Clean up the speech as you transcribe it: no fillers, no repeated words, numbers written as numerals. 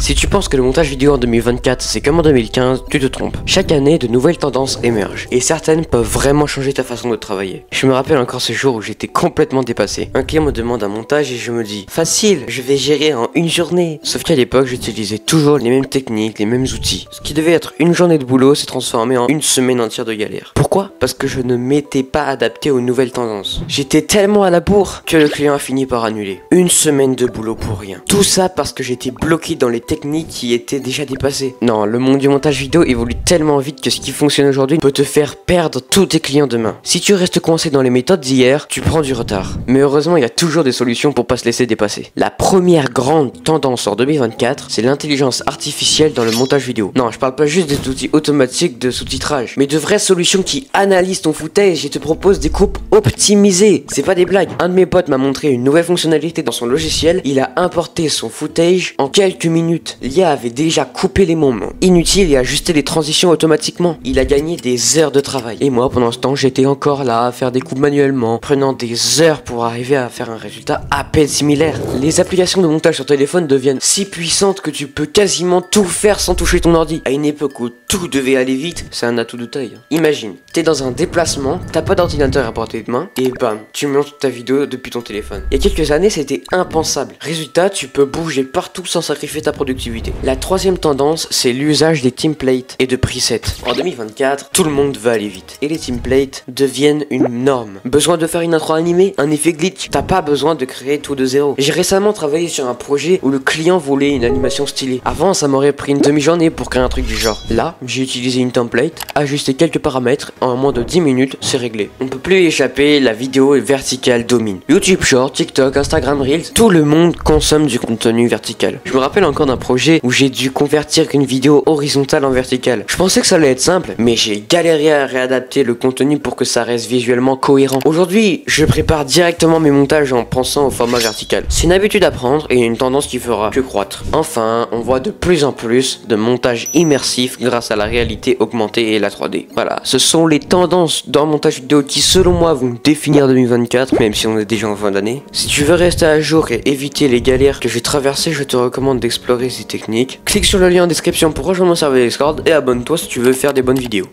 Si tu penses que le montage vidéo en 2024 c'est comme en 2015, tu te trompes. Chaque année, de nouvelles tendances émergent, et certaines peuvent vraiment changer ta façon de travailler. Je me rappelle encore ce jour où j'étais complètement dépassé. Un client me demande un montage et je me dis, facile, je vais gérer en une journée. Sauf qu'à l'époque, j'utilisais toujours les mêmes techniques, les mêmes outils. Ce qui devait être une journée de boulot s'est transformé en une semaine entière de galère. Pourquoi? Parce que je ne m'étais pas adapté aux nouvelles tendances. J'étais tellement à la bourre que le client a fini par annuler. Une semaine de boulot pour rien. Tout ça parce que j'étais bloqué dans les techniques qui étaient déjà dépassées. Non, le monde du montage vidéo évolue tellement vite que ce qui fonctionne aujourd'hui peut te faire perdre tous tes clients demain. Si tu restes coincé dans les méthodes d'hier, tu prends du retard. Mais heureusement, il y a toujours des solutions pour pas se laisser dépasser. La première grande tendance en 2024, c'est l'intelligence artificielle dans le montage vidéo. Non, je parle pas juste des outils automatiques de sous-titrage, mais de vraies solutions qui analysent ton footage et te proposent des coupes optimisées. C'est pas des blagues. Un de mes potes m'a montré une nouvelle fonctionnalité dans son logiciel. Il a importé son footage en quelques minutes. L'IA avait déjà coupé les moments inutiles et ajusté les transitions automatiquement. Il a gagné des heures de travail. Et moi, pendant ce temps, j'étais encore là à faire des coupes manuellement, prenant des heures pour arriver à faire un résultat à peine similaire. Les applications de montage sur téléphone deviennent si puissantes que tu peux quasiment tout faire sans toucher ton ordi. À une époque où tout devait aller vite, c'est un atout de taille. Imagine, t'es dans un déplacement, t'as pas d'ordinateur à portée de main, et bam, tu montes ta vidéo depuis ton téléphone. Il y a quelques années, c'était impensable. Résultat, tu peux bouger partout sans sacrifier ta productivité. La troisième tendance, c'est l'usage des templates et de presets. En 2024, tout le monde va aller vite. Et les templates deviennent une norme. Besoin de faire une intro animée, un effet glitch, t'as pas besoin de créer tout de zéro. J'ai récemment travaillé sur un projet où le client voulait une animation stylée. Avant, ça m'aurait pris une demi-journée pour créer un truc du genre. Là, j'ai utilisé une template, ajusté quelques paramètres, en moins de 10 minutes, c'est réglé. On peut plus y échapper, la vidéo verticale domine. YouTube Short, TikTok, Instagram Reels, tout le monde consomme du contenu vertical. Je me rappelle encore d'un projet où j'ai dû convertir une vidéo horizontale en verticale. Je pensais que ça allait être simple, mais j'ai galéré à réadapter le contenu pour que ça reste visuellement cohérent. Aujourd'hui, je prépare directement mes montages en pensant au format vertical. C'est une habitude à prendre et une tendance qui fera que croître. Enfin, on voit de plus en plus de montage immersif grâce à la réalité augmentée et la 3D. Voilà, ce sont les tendances dans le montage vidéo qui selon moi vont définir 2024, même si on est déjà en fin d'année. Si tu veux rester à jour et éviter les galères que j'ai traversées, je te recommande d'explorer ces techniques. Clique sur le lien en description pour rejoindre mon serveur Discord et abonne-toi si tu veux faire des bonnes vidéos.